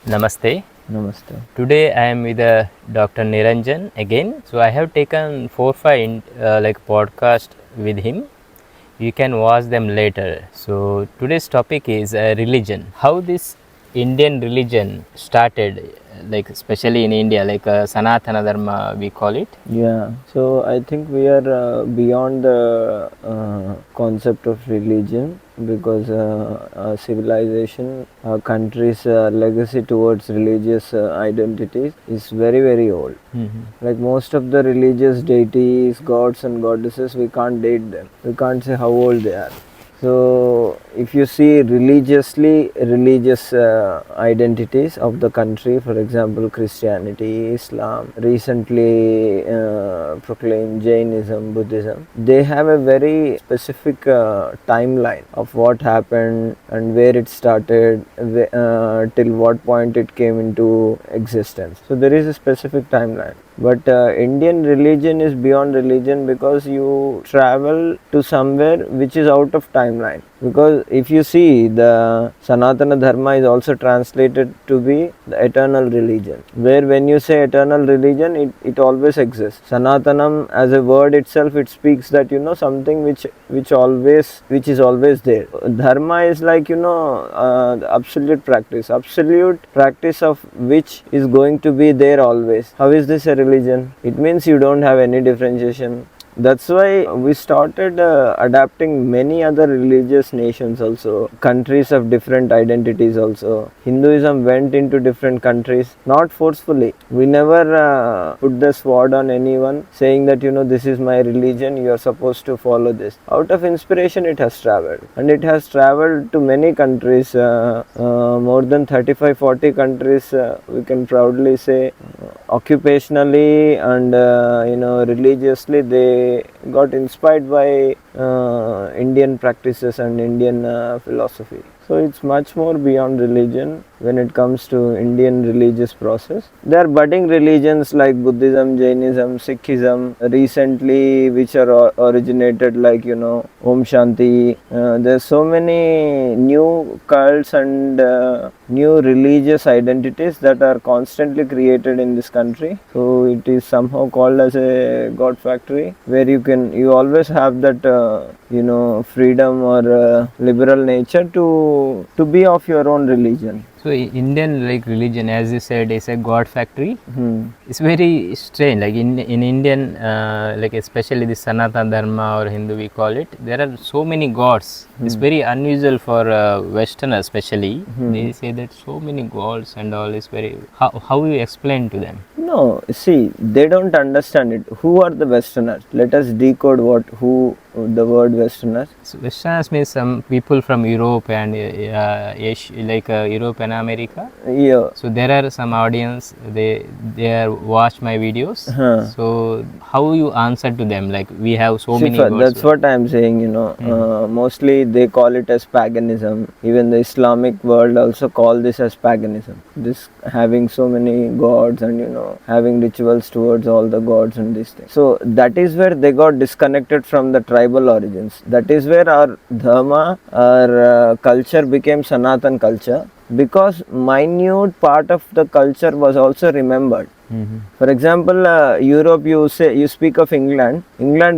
Namaste. Namaste. Today I am with Dr. Niranjan again. So I have taken 4-5 podcast with him. You can watch them later. So today's topic is religion. How this Indian religion started, like especially in India, like Sanatana Dharma we call it. Yeah, so I think we are beyond the concept of religion because our civilization, our country's legacy towards religious identities is very, very old. Like most of the religious deities, gods and goddesses, we can't date them. We can't say how old they are. So if you see religious identities of the country, for example Christianity, Islam, recently proclaimed Jainism, Buddhism, they have a very specific timeline of what happened and where it started, till what point it came into existence. So there is a specific timeline. But Indian religion is beyond religion because you travel to somewhere which is out of timeline. Because if you see, the Sanatana Dharma is also translated to be the eternal religion, where when you say eternal religion, it always exists. Sanatanam as a word itself, it speaks that something which is always there. Dharma is like the absolute practice of which is going to be there always. How is this a religion? It means you don't have any differentiation. That's why we started adapting many other religious nations also, countries of different identities also. Hinduism went into different countries, not forcefully. We never put the sword on anyone saying that this is my religion, you are supposed to follow this. Out of inspiration it has traveled, and it has traveled to many countries, more than 35-40 countries, we can proudly say. Occupationally and religiously, they got inspired by Indian practices and Indian philosophy. So it's much more beyond religion when it comes to Indian religious process. There are budding religions like Buddhism, Jainism, Sikhism, recently which are originated like Om Shanti. There's so many new cults and new religious identities that are constantly created in this country. So it is somehow called as a God factory, where you always have that freedom or liberal nature to be of your own religion. So Indian religion, as you said, is a god factory. It's very strange. Like in Indian, especially the Sanatana Dharma or Hindu we call it, there are so many gods. It's very unusual for Westerners, especially. They say that so many gods and all is very. How you explain to them? No, see, they don't understand it. Who are the Westerners? Let us decode who the word Westerners. So Westerners means some people from Europe and Asia, Europe and America. Yeah. So there are some audience, they are watch my videos. So how you answer to them? Like we have so many gods. That's what I am saying. Mostly they call it as paganism. Even the Islamic world also call this as paganism. This having so many gods and having rituals towards all the gods and these things. So that is where they got disconnected from the tribal origins. That is where our dharma, our culture became Sanatan culture, because minute part of the culture was also remembered. For example, Europe, you speak of England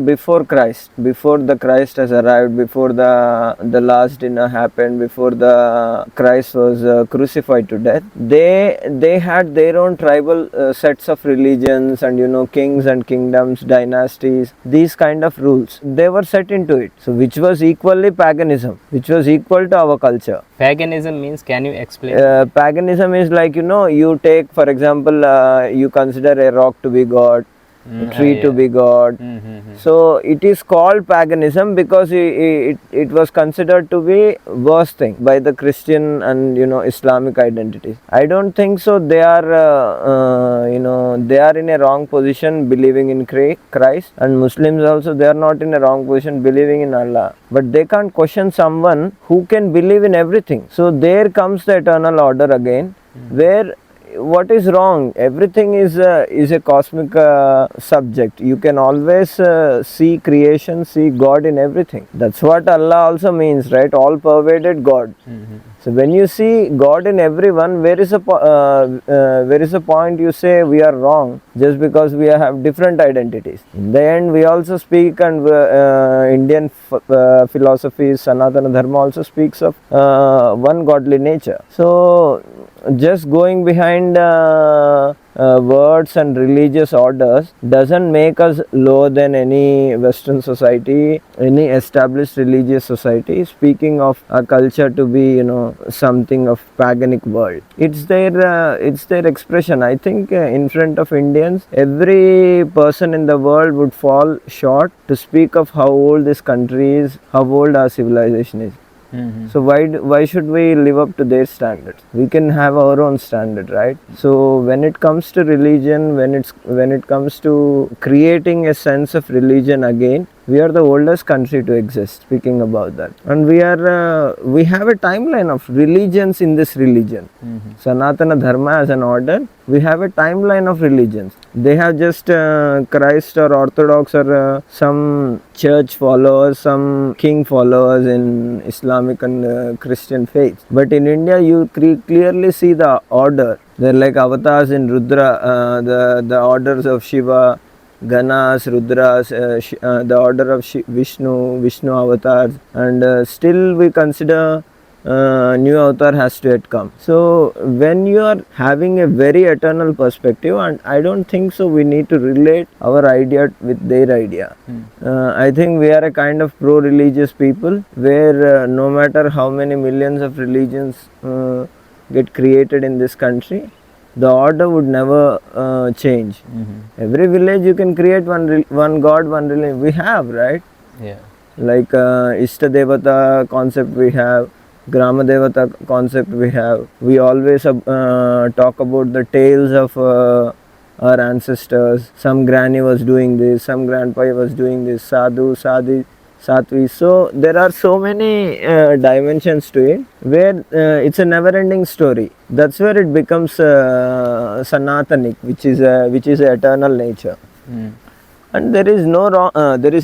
before Christ, before the Christ has arrived, before the last dinner happened, before the Christ was crucified to death. They had their own tribal sets of religions and kings and kingdoms, dynasties, these kind of rules. They were set into it. So which was equally paganism, which was equal to our culture. Paganism means, can you explain? Paganism is like you take, for example, you consider a rock to be God, a tree to be God. So it is called paganism because it was considered to be worst thing by the Christian and Islamic identities. I don't think so. They are they are in a wrong position believing in Christ, and Muslims also, they are not in a wrong position believing in Allah. But they can't question someone who can believe in everything. So there comes the eternal order again, where what is wrong? Everything is a cosmic subject. You can always see creation, see God in everything. That's what Allah also means, right? All pervaded God. So when you see God in everyone, where is a point you say we are wrong just because we have different identities? In the end, we also speak, and Indian philosophy, Sanatana Dharma also speaks of one godly nature. So just going behind words and religious orders doesn't make us lower than any Western society, any established religious society. Speaking of a culture to be, something of paganic world, it's their expression. I think in front of Indians, every person in the world would fall short to speak of how old this country is, how old our civilization is. So why should we live up to their standards? We can have our own standard, right? So when it comes to religion, when it comes to creating a sense of religion again, we are the oldest country to exist, speaking about that, and we have a timeline of religions in this religion. Sanatana Dharma as an order, we have a timeline of religions. They have just Christ or Orthodox or some church followers, some king followers in Islamic and Christian faith. But in India, you clearly see the order. They're like avatars in Rudra, the orders of Shiva, Ganas, Rudras, the order of Vishnu avatars, and still we consider new avatar has to yet come. So when you are having a very eternal perspective, and I don't think so we need to relate our idea with their idea. I think we are a kind of pro-religious people where no matter how many millions of religions get created in this country, the order would never change. Every village you can create one god, one religion. We have, right? Yeah. Like Ishta Devata concept we have, Grama Devata concept we have. We always talk about the tales of our ancestors. Some granny was doing this, some grandpa was doing this, sadhu, Satvi. So there are so many dimensions to it where it's a never-ending story. That's where it becomes Sanatanic, which is eternal nature. And there is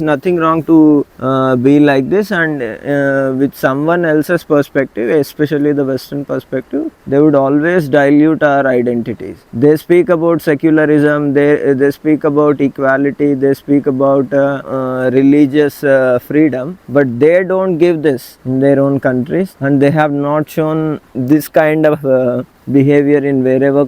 nothing wrong to be like this, and with someone else's perspective, especially the Western perspective, they would always dilute our identities. They speak about secularism, they speak about equality, they speak about religious freedom, but they don't give this in their own countries, and they have not shown this kind of behavior in wherever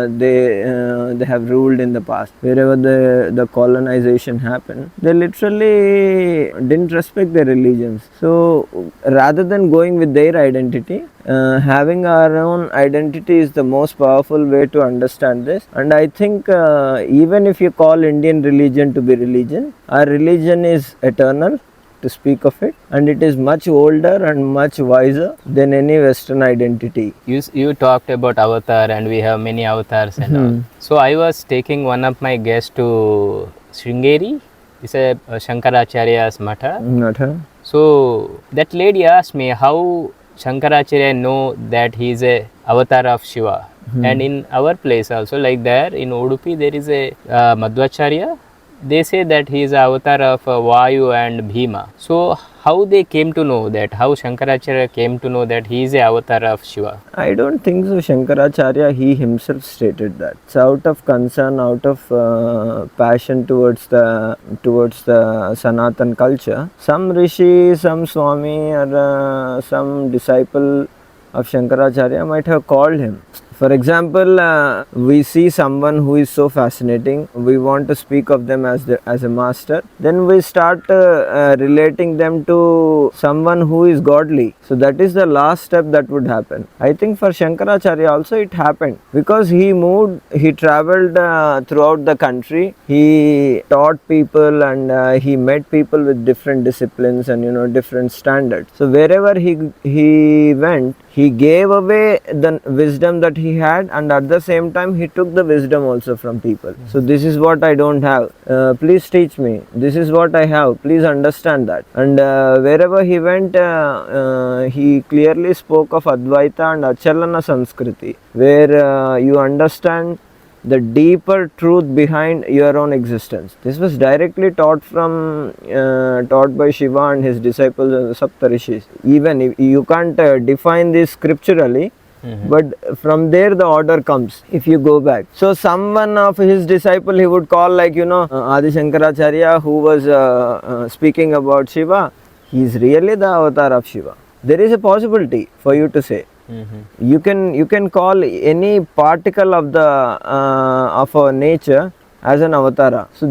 they have ruled in the past. Wherever the colonization happened, they literally didn't respect their religions. So rather than going with their identity, having our own identity is the most powerful way to understand this. And I think even if you call Indian religion to be religion, our religion is eternal, to speak of it, and it is much older and much wiser than any Western identity. You talked about avatar, and we have many avatars and all. So I was taking one of my guests to Sringeri. It's a Shankaracharya's Matha. So that lady asked me how Shankaracharya know that he is a avatar of Shiva. And in our place also, like there in Udupi, there is a Madhvacharya. They say that he is avatar of Vayu and Bhima. So how they came to know that? How Shankaracharya came to know that he is a avatar of Shiva? I don't think so. Shankaracharya, he himself stated that. It's out of concern, out of passion towards the Sanatan culture. Some rishi, some swami, or some disciple of Shankaracharya might have called him. For example, we see someone who is so fascinating, we want to speak of them as a master, then we start relating them to someone who is godly. So that is the last step that would happen. I think for Shankaracharya also it happened, because he traveled throughout the country, he taught people, and he met people with different disciplines and different standards. So wherever he went, he gave away the wisdom that he had, and at the same time he took the wisdom also from people. So this is what I don't have, please teach me. This is what I have, please understand that. And wherever he went, he clearly spoke of Advaita and Achalana Sanskriti, where you understand the deeper truth behind your own existence. This was directly taught by Shiva and his disciples and the Saptarishis. Even if you can't define this scripturally, but from there the order comes if you go back. So someone of his disciple he would call, like, Adi Shankaracharya, who was speaking about Shiva, he is really the avatar of Shiva. There is a possibility for you to say. You can call any particle of our nature as an avatara. So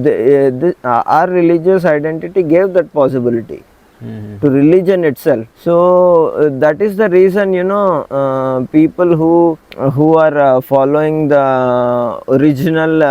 our religious identity gave that possibility to religion itself. So that is the reason, people who are following the original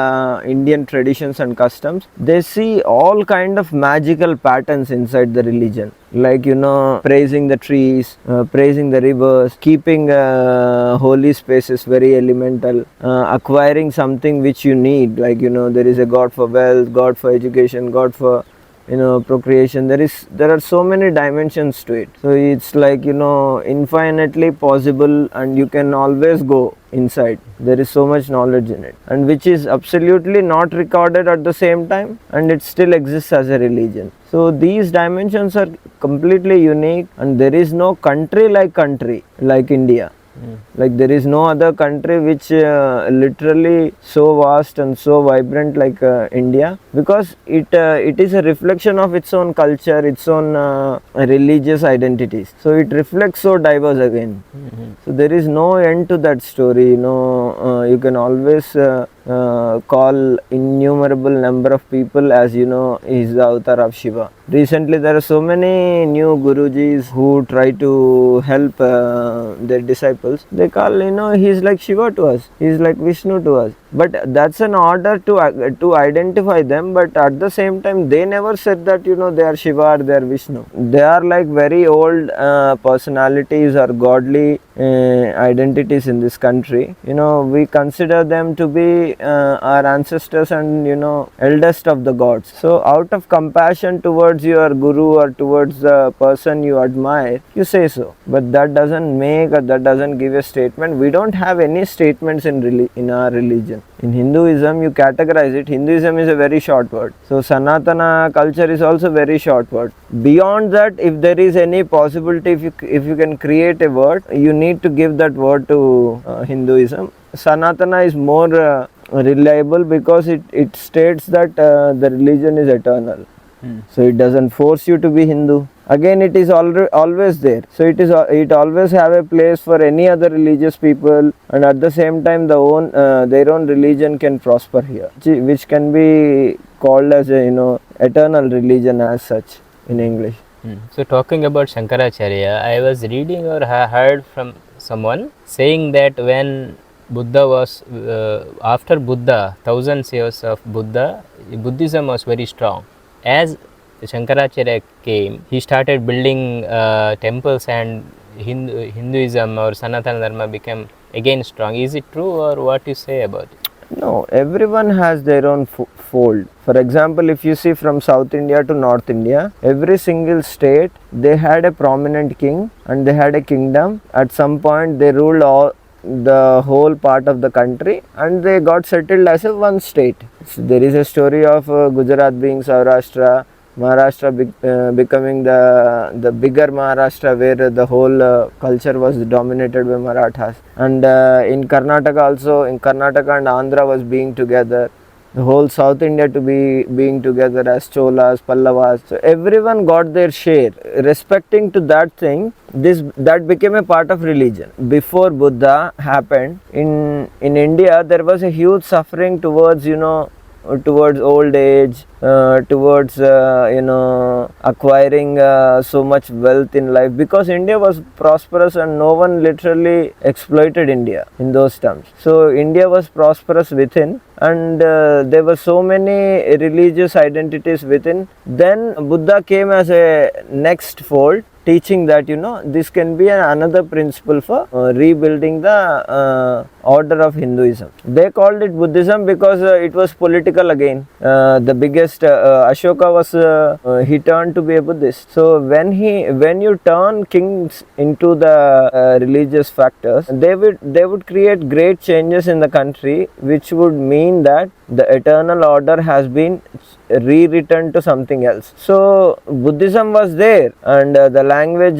Indian traditions and customs, they see all kind of magical patterns inside the religion, like, praising the trees, praising the rivers, keeping holy spaces very elemental, acquiring something which you need, like, there is a god for wealth, god for education, god for procreation. There are so many dimensions to it. So it's like, infinitely possible, and you can always go inside. There is so much knowledge in it, and which is absolutely not recorded at the same time, and it still exists as a religion. So these dimensions are completely unique, and there is no country like India. Like, there is no other country which literally so vast and so vibrant like India, because it is a reflection of its own culture, its own religious identities. So it reflects so diverse again. So there is no end to that story. You can always call innumerable number of people as, is the avatar of Shiva. Recently there are so many new Gurujis who try to help their disciples. They call, he's like Shiva to us, he's like Vishnu to us. But that's an order to identify them, but at the same time they never said that, they are Shiva or they are Vishnu. They are like very old personalities or godly identities in this country. We consider them to be our ancestors and, eldest of the gods. So out of compassion towards your guru or towards the person you admire, you say so. But that doesn't make, or that doesn't give a statement. We don't have any statements in our religion. In Hinduism, you categorize it. Hinduism is a very short word. So Sanatana culture is also very short word. Beyond that, if there is any possibility, if you can create a word, you need to give that word to Hinduism. Sanatana is more reliable because it states that the religion is eternal. So it doesn't force you to be Hindu. Again, it is always there. So it always have a place for any other religious people, and at the same time their own religion can prosper here, which can be called as a eternal religion as such in English. So talking about Shankaracharya, I was reading or heard from someone saying that when Buddha was after Buddha, thousands years of Buddha, Buddhism was very strong. As Shankaracharya came, he started building temples, and Hinduism or Sanatana Dharma became again strong. Is it true, or what you say about it? No, everyone has their own fold. For example, if you see from South India to North India, every single state, they had a prominent king and they had a kingdom. At some point, they ruled the whole part of the country, and they got settled as one state. So there is a story of Gujarat being Saurashtra, Maharashtra becoming the bigger Maharashtra, where the whole culture was dominated by Marathas, and in Karnataka also, in Karnataka and Andhra was being together, the whole South India to be being together as Cholas, Pallavas. So everyone got their share. Respecting to that thing, that became a part of religion. Before Buddha happened, in India there was a huge suffering towards old age, towards acquiring so much wealth in life, because India was prosperous and no one literally exploited India in those terms. So India was prosperous within, and there were so many religious identities within. Then Buddha came as a next fold, teaching that this can be another principle for rebuilding the order of Hinduism. They called it Buddhism because it was political again. The biggest Ashoka was he turned to be a Buddhist. So when you turn kings into the religious factors, they would create great changes in the country, which would mean that the eternal order has been rewritten to something else. So Buddhism was there, and the language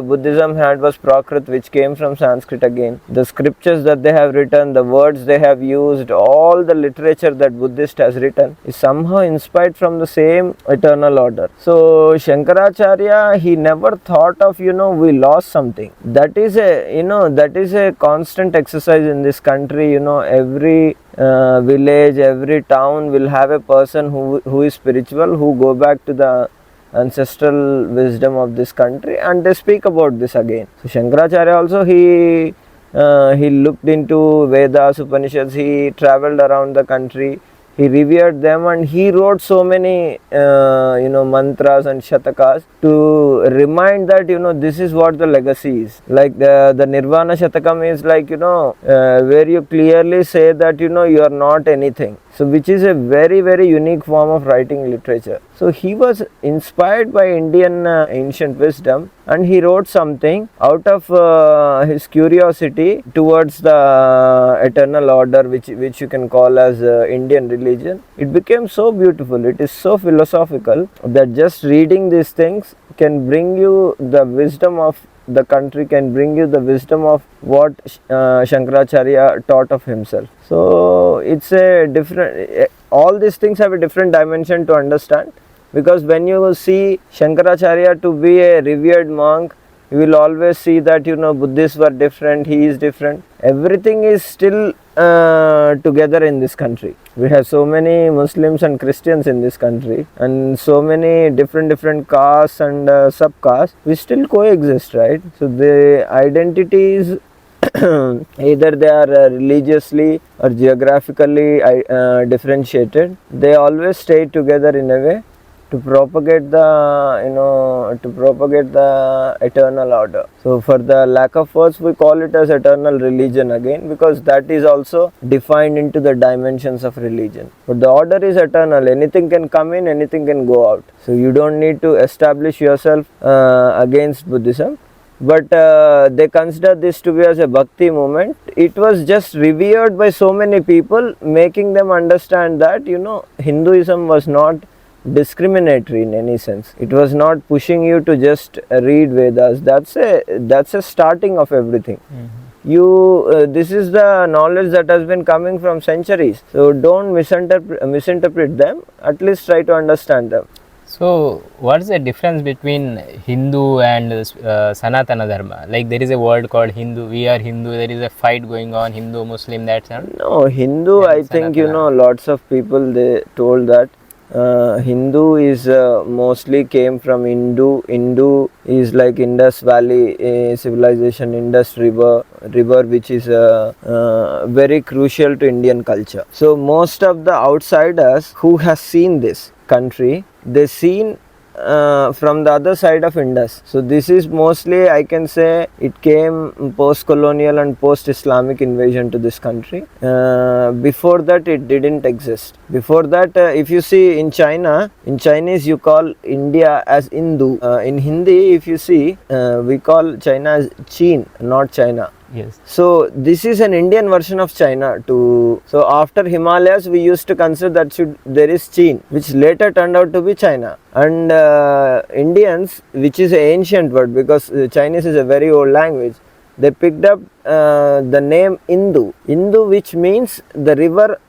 Buddhism had was Prakrit, which came from Sanskrit again. The scriptures that they have written, the words they have used, all the literature that Buddhist has written is somehow inspired from the same eternal order. So Shankaracharya, he never thought of we lost something. That is a constant exercise in this country. Every village, every town will have a person who is spiritual, who go back to the ancestral wisdom of this country, and they speak about this again. So Shankaracharya also, he looked into Vedas, Upanishads, he traveled around the country, he revered them, and he wrote so many mantras and shatakas to remind that this is what the legacy is. Like the Nirvana Shatakam is like where you clearly say that you are not anything. So which is a very, very unique form of writing literature. So he was inspired by Indian ancient wisdom, and he wrote something out of his curiosity towards the eternal order, which you can call as Indian religion. It became so beautiful, it is so philosophical, that just reading these things can bring you the wisdom of the country, can bring you the wisdom of what Shankaracharya taught of himself. So it's a different, all these things have a different dimension to understand, because when you see Shankaracharya to be a revered monk, you will always see that Buddhists were different, he is different. Everything is still together in this country. We have so many Muslims and Christians in this country, and so many different castes and subcastes. We still coexist, right? So the identities either they are religiously or geographically differentiated, they always stay together in a way to propagate the eternal order. So for the lack of words, we call it as eternal religion again, because that is also defined into the dimensions of religion. But the order is eternal, anything can come in, anything can go out. So you don't need to establish yourself against Buddhism. But they consider this to be as a bhakti movement. It was just revered by so many people, making them understand that Hinduism was not discriminatory in any sense. It was not pushing you to just read Vedas. That's a starting of everything. This is the knowledge that has been coming from centuries. So don't misinterpret them. At least try to understand them. So what is the difference between Hindu and Sanatana Dharma? Like there is a word called Hindu, we are Hindu, there is a fight going on, Hindu, Muslim, that's not? No, Hindu, I think lots of people, they told that Hindu is mostly came from Hindu. Hindu is like Indus Valley civilization, Indus River which is very crucial to Indian culture. So most of the outsiders who has seen this country, they seen from the other side of Indus. So this is mostly, I can say, it came post-colonial and post-Islamic invasion to this country. Before that it didn't exist. Before that, if you see in China, in Chinese you call India as Hindu. In Hindi, if you see, we call China as Chin, not China. Yes. So this is an Indian version of China. So after Himalayas, we used to consider that there is Chin, which later turned out to be China. And Indians, which is an ancient word, because Chinese is a very old language, they picked up the name Hindu, which means the river,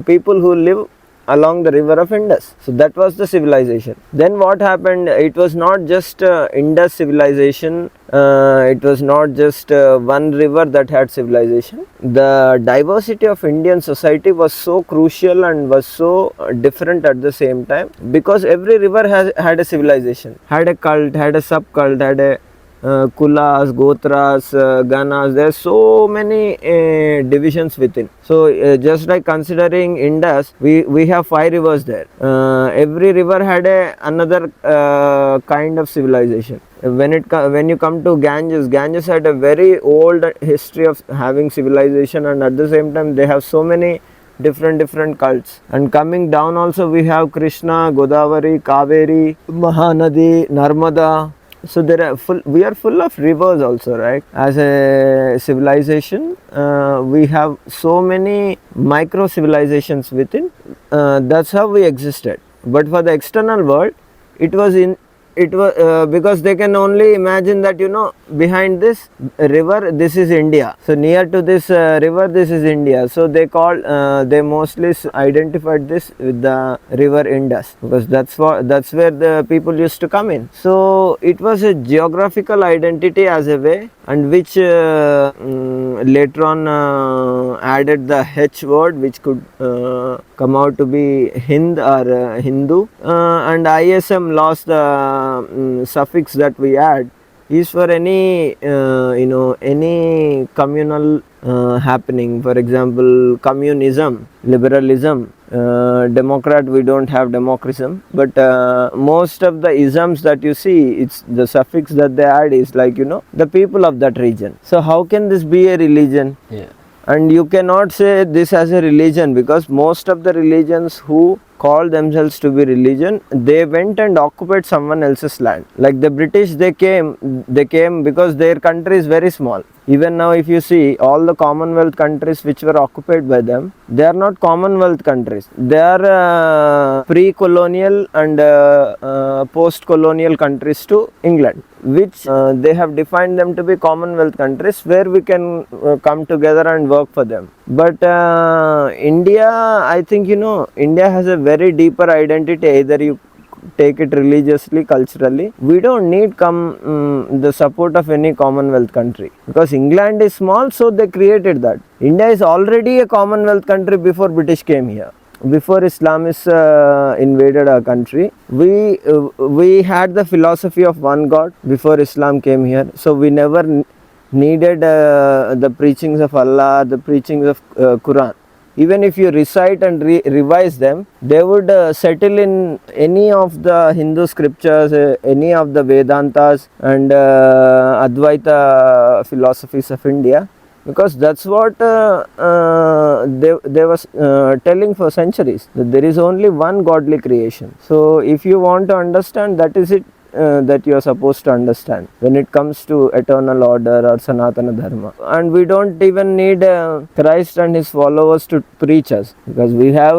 people who live along the river of Indus. So that was the civilization. Then what happened, it was not just Indus civilization, it was not just one river that had civilization. The diversity of Indian society was so crucial and was so different at the same time, because every river had a civilization, had a cult, had a subcult, had a kulas, gotras, ganas. There are so many divisions within. So just like considering Indus, we have 5 rivers there. Every river had another kind of civilization. When you come to Ganges had a very old history of having civilization, and at the same time they have so many different cults. And coming down also we have Krishna, Godavari, Kaveri, Mahanadi, Narmada. So we are full of rivers also, right? As a civilization, we have so many micro civilizations within. That's how we existed. But for the external world, it was because they can only imagine that, behind this river, this is India. So near to this river, this is India. So they mostly identified this with the river Indus, because that's where the people used to come in. So it was a geographical identity as a way, and which later on added the H word, which could come out to be Hind or Hindu, and ISM lost the suffix that we add is for any any communal happening. For example, communism, liberalism, democrat, we don't have democratism, but most of the isms that you see, it's the suffix that they add is like the people of that region. So how can this be a religion? Yeah. And you cannot say this as a religion, because most of the religions who call themselves to be religion, they went and occupied someone else's land. Like the British, they came because their country is very small. Even now if you see all the Commonwealth countries which were occupied by them, they are not Commonwealth countries. They are pre-colonial and post-colonial countries to England, which they have defined them to be Commonwealth countries where we can come together and work for them. But India, I think India has a very deeper identity. Either you take it religiously, culturally, we don't need the support of any Commonwealth country, because England is small, so they created that. India is already a Commonwealth country before British came here. Before Islamists invaded our country, we had the philosophy of one God before Islam came here. So we never needed the preachings of Allah, the preachings of Quran. Even if you recite and revise them, they would settle in any of the Hindu scriptures, any of the Vedantas and Advaita philosophies of India, because that's what they was telling for centuries, that there is only one godly creation. So if you want to understand, that is it. That you are supposed to understand when it comes to eternal order or Sanatana Dharma. And we don't even need Christ and his followers to preach us, because we have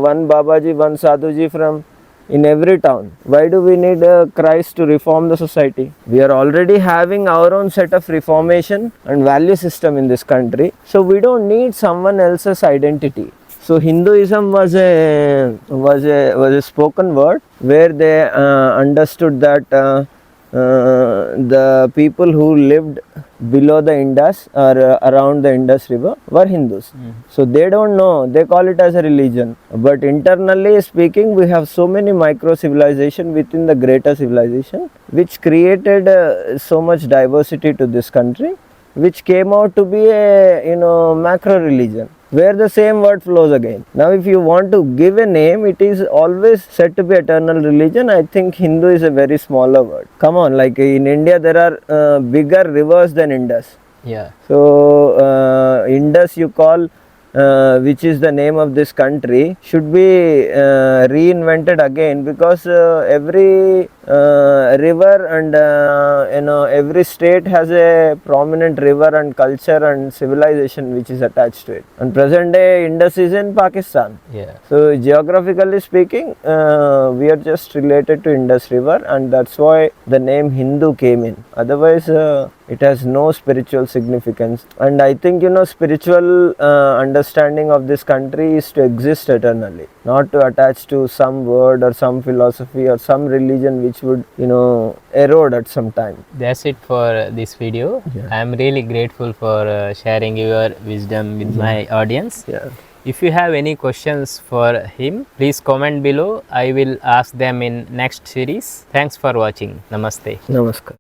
one Babaji, one Sadhuji from in every town. Why do we need Christ to reform the society? We are already having our own set of reformation and value system in this country, so we don't need someone else's identity. So Hinduism was a spoken word where they understood that the people who lived below the Indus or around the Indus river were Hindus. So they don't know, they call it as a religion. But internally speaking, we have so many micro civilization within the greater civilization, which created so much diversity to this country, which came out to be a macro religion, where the same word flows again. Now if you want to give a name, it is always said to be eternal religion. I think Hindu is a very smaller word. Come on, like in India there are bigger rivers than Indus. Yeah. So Indus you call, which is the name of this country, should be reinvented again, because every river and every state has a prominent river and culture and civilization which is attached to it. And present day Indus is in Pakistan. Yeah. So geographically speaking, we are just related to Indus river, and that's why the name Hindu came in. Otherwise it has no spiritual significance. And I think spiritual understanding of this country is to exist eternally, not to attach to some word or some philosophy or some religion which would erode at some time. That's it for this video. Yeah. I am really grateful for sharing your wisdom with my audience. Yeah. If you have any questions for him, please comment below. I will ask them in next series. Thanks for watching. Namaste. Namaskar.